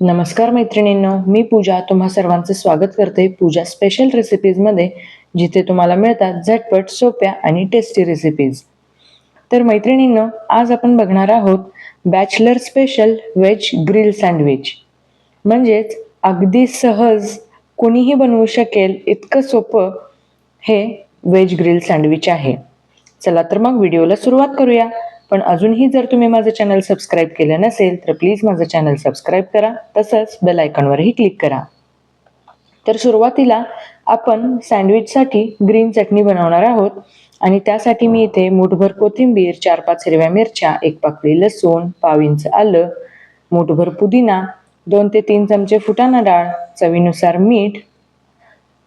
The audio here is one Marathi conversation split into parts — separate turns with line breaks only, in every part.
नमस्कार मैत्रिणींनो, मी पूजा तुम्हा सर्वांचे स्वागत करते पूजा स्पेशल रेसिपीजमध्ये, जिथे तुम्हाला मिळतात झटपट, सोप्या आणि टेस्टी रेसिपीज. तर मैत्रिणींनो, आज आपण बघणार आहोत bachelor special veg grill sandwich. म्हणजेच अगदी सहज कोणीही बनवू शकेल इतकं सोपं हे व्हेज ग्रिल सँडविच आहे. चला तर मग व्हिडिओला सुरुवात करूया. पण अजूनही जर तुम्ही माझं चॅनल सबस्क्राईब केलं नसेल तर प्लीज माझं चॅनल सबस्क्राईब करा, तसंच बेल आयकॉनवरही क्लिक करा. तर सुरुवातीला आपण सँडविचसाठी ग्रीन चटणी बनवणार आहोत आणि त्यासाठी मी इथे मूठभर कोथिंबीर, 4-5 हिरव्या मिरच्या, 1 पाकळी लसूण, पाव इंच आलं, मूठभर पुदिना, 2 ते 3 चमचे फुटाणा डाळ, चवीनुसार मीठ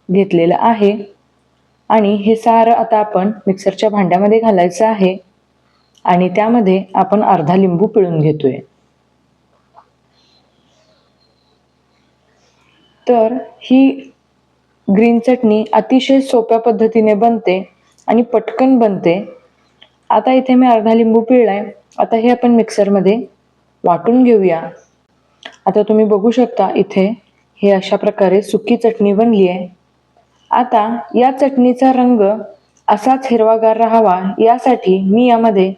घेतलेलं आहे. आणि हे सारं आता आपण मिक्सरच्या भांड्यामध्ये घालायचं आहे आणि त्यामध्ये आपण अर्धा लिंबू पिळून घेतोय. तर ही ग्रीन चटणी अतिशय सोप्या पद्धतीने बनते आणि पटकन बनते. आता इथे मी अर्धा लिंबू पिळलाय. आता हे आपण मिक्सरमध्ये वाटून घेऊया. आता तुम्ही बघू शकता इथे हे अशा प्रकारे सुकी चटणी बनली आहे. आता या चटणीचा रंग असाच हिरवागार राहावा यासाठी मी यामध्ये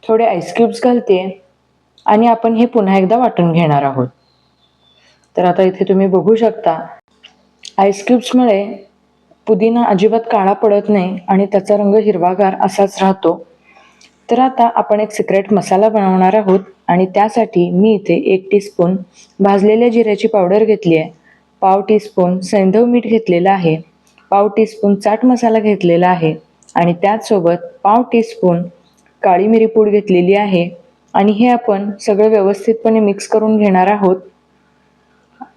थोडे आईस क्यूब्स घालते आणि आपण हे पुन्हा एकदा वाटून घेणार आहोत. तर आता इथे तुम्ही बघू शकता आईस क्यूब्समुळे पुदिना अजिबात काळा पडत नाही आणि त्याचा रंग हिरवागार असाच राहतो. तर आता आपण एक सिक्रेट मसाला बनवणार आहोत आणि त्यासाठी मी इथे 1 टीस्पून भाजलेल्या जिऱ्याची पावडर घेतली आहे, पाव टीस्पून सैंधव मीठ घेतलेलं आहे, पाव टीस्पून चाट मसाला घेतलेला आहे आणि त्याचसोबत पाव टीस्पून काळी मिरी पूड घेतलेली आहे आणि हे आपण सगळं व्यवस्थितपणे मिक्स करून घेणार आहोत.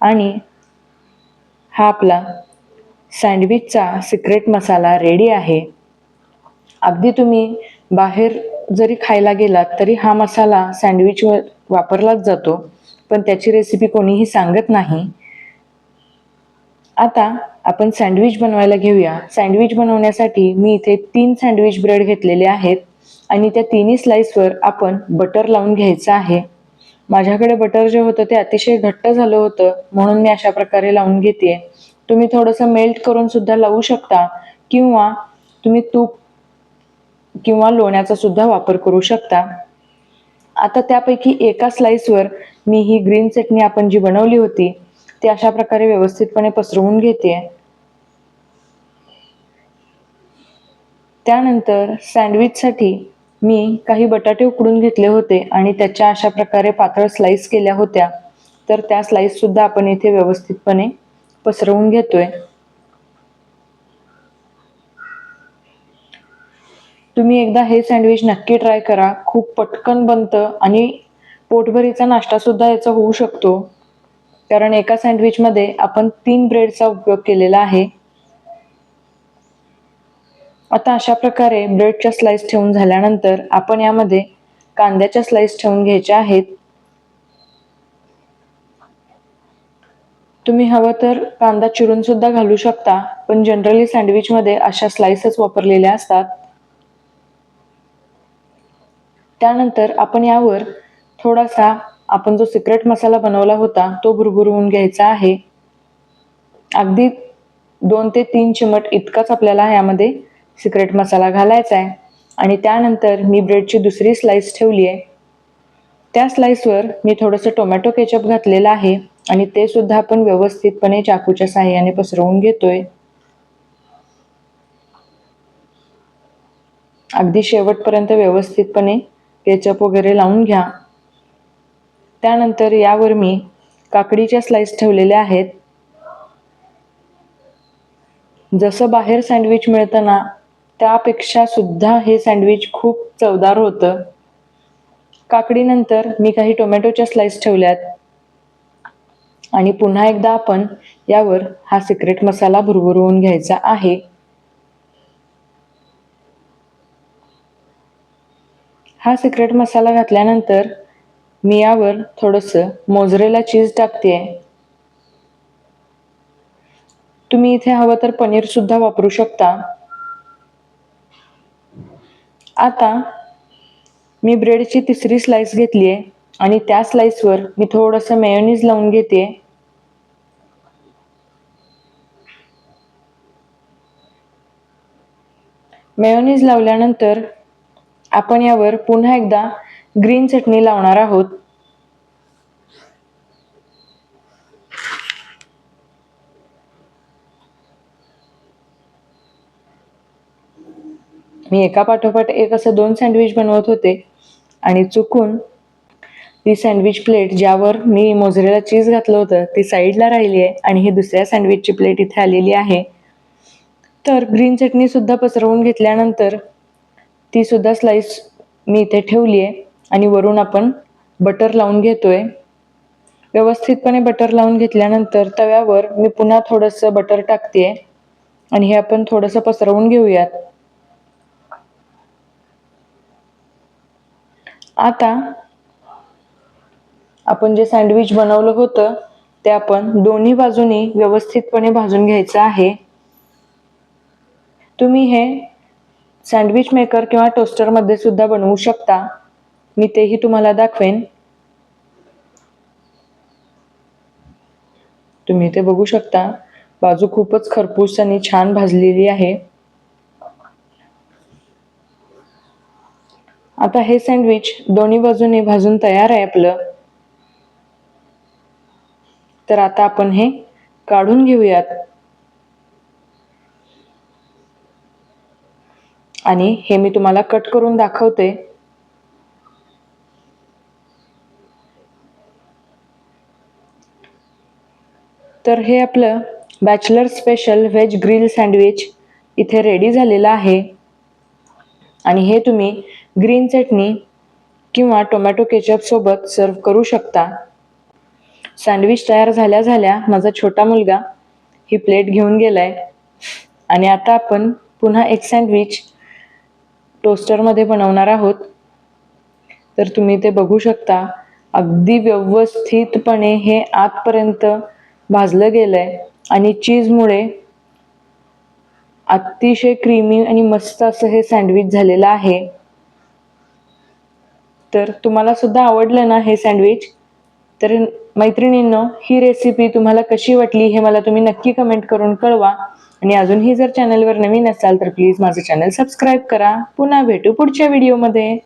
आणि हा आपला सँडविचचा सिक्रेट मसाला रेडी आहे. अगदी तुम्ही बाहेर जरी खायला गेलात तरी हा मसाला सँडविचवर वापरलाच जातो, पण त्याची रेसिपी कोणीही सांगत नाही. आता आपण सँडविच बनवायला घेऊया. सँडविच बनवण्यासाठी मी इथे 3 सँडविच ब्रेड घेतलेले आहेत आणि त्या तिन्ही स्लाइसवर आपण बटर लावून घ्यायचं आहे. माझ्याकडे बटर जे होतं ते अतिशय घट्ट झालं होतं, म्हणून मी अशा प्रकारे लावून घेते. तुम्ही थोडंसं मेल्ट करून सुद्धा लावू शकता किंवा तुम्ही तूप किंवा लोण्याचा सुद्धा वापर करू शकता. आता त्यापैकी एका स्लाइसवर मी ही ग्रीन चटणी आपण जी बनवली होती ती अशा प्रकारे व्यवस्थितपणे पसरवून घेते. त्यानंतर सँडविचसाठी मी काही बटाटे उकडून घेतले होते आणि त्याच्या अशा प्रकारे पातळ स्लाइस केल्या होत्या. तर त्या स्लाइस सुद्धा आपण इथे व्यवस्थितपणे पसरवून घेतोय. तुम्ही एकदा हे सँडविच नक्की ट्राय करा. खूप पटकन बनतं आणि पोटभरीचा नाश्ता सुद्धा याचा होऊ शकतो, कारण एका सँडविचमध्ये आपण 3 ब्रेडचा उपयोग केलेला आहे. आता अशा प्रकारे ब्रेडच्या स्लाइस ठेवून झाल्यानंतर आपण यामध्ये कांद्याच्या स्लाइस ठेवून घ्यायच्या आहेत. तुम्ही हवं तर कांदा चिरून सुद्धा घालू शकता, पण जनरली सँडविचमध्ये अशा स्लाइसच वापरलेल्या असतात. त्यानंतर आपण यावर थोडासा आपण जो सिक्रेट मसाला बनवला होता तो भुरभुरवून घ्यायचा आहे. अगदी 2 ते 3 चिमट इतकाच आपल्याला यामध्ये सिक्रेट मसाला घालायचा आहे. आणि त्यानंतर मी ब्रेडची दुसरी स्लाइस ठेवली आहे. त्या स्लाइसवर मी थोडंसं टोमॅटो केचप घातलेलं आहे आणि ते सुद्धा आपण व्यवस्थितपणे चाकूच्या साहाय्याने पसरवून घेतोय. अगदी शेवटपर्यंत व्यवस्थितपणे केचप वगैरे लावून घ्या. त्यानंतर यावर मी काकडीच्या स्लाइस ठेवलेल्या आहेत. जसं बाहेर सँडविच मिळतं ना, त्यापेक्षा सुद्धा हे सँडविच खूप चवदार होतं. काकडीनंतर मी काही टोमॅटोच्या स्लाइस ठेवल्यात आणि पुन्हा एकदा आपण यावर हा सिक्रेट मसाला भुरभुरवून घ्यायचा आहे. हा सिक्रेट मसाला घातल्यानंतर मी यावर थोडंसं मोझरेला चीज टाकते. तुम्ही इथे हवं तर पनीर सुद्धा वापरू शकता. आता मी ब्रेडची तिसरी स्लाइस घेतली आहे आणि त्या स्लाइसवर मी थोडंसं मेयोनीज लावून घेते. मेयोनीज लावल्यानंतर आपण यावर पुन्हा एकदा ग्रीन चटणी लावणार आहोत. मी एका पाठोपाठ एक असं 2 सँडविच बनवत होते आणि चुकून ती सँडविच प्लेट ज्यावर मी मोझरेला चीज घातलं होतं ती साईडला राहिली आहे आणि ही दुसऱ्या सँडविचची प्लेट इथे आलेली आहे. तर ग्रीन चटणी सुद्धा पसरवून घेतल्यानंतर ती सुद्धा स्लाइस मी इथे ठेवली आहे आणि वरून आपण बटर लावून घेतोय. व्यवस्थितपणे बटर लावून घेतल्यानंतर तव्यावर मी पुन्हा थोडंसं बटर टाकते आणि हे आपण थोडंसं पसरवून घेऊयात. आता आपण जे सँडविच बनवलं होतं ते आपण दोन्ही बाजूनी व्यवस्थितपणे भाजून घ्यायचं आहे. तुम्ही हे सँडविच मेकर किंवा टोस्टरमध्ये सुद्धा बनवू शकता. मी तेही तुम्हाला दाखवेन. तुम्ही ते बघू शकता बाजू खूपच खरपूस आणि छान भाजलेली आहे. आता हे सँडविच दोन्ही बाजूने भाजून तयार आहे आपलं. तर आता आपण हे काढून घेऊयात आणि हे मी तुम्हाला कट करून दाखवते. तर हे आपलं bachelor special veg grill sandwich इथे रेडी झालेलं आहे आणि हे तुम्ही ग्रीन चटणी किंवा टोमॅटो केचप सोबत सर्व करू शकता. सँडविच तयार झाल्या झाल्या माझा छोटा मुलगा ही प्लेट घेऊन गेलाय आणि आता आपण पुन्हा एक सँडविच टोस्टरमध्ये बनवणार आहोत. तर तुम्ही ते बघू शकता अगदी व्यवस्थितपणे हे आतपर्यंत भाजलं गेलंय आणि चीजमुळे अतिशय क्रीमी आणि मस्त असं हे सँडविच झालेलं आहे. तर तुम्हाला सुद्धा आवडलं ना हे सँडविच? तर मैत्रिणींनो, ही रेसिपी तुम्हाला कशी वाटली हे मला तुम्ही नक्की कमेंट करून कळवा आणि अजूनही जर चॅनलवर नवीन असाल तर प्लीज माझं चॅनल सबस्क्राईब करा. पुन्हा भेटू पुढच्या व्हिडिओमध्ये.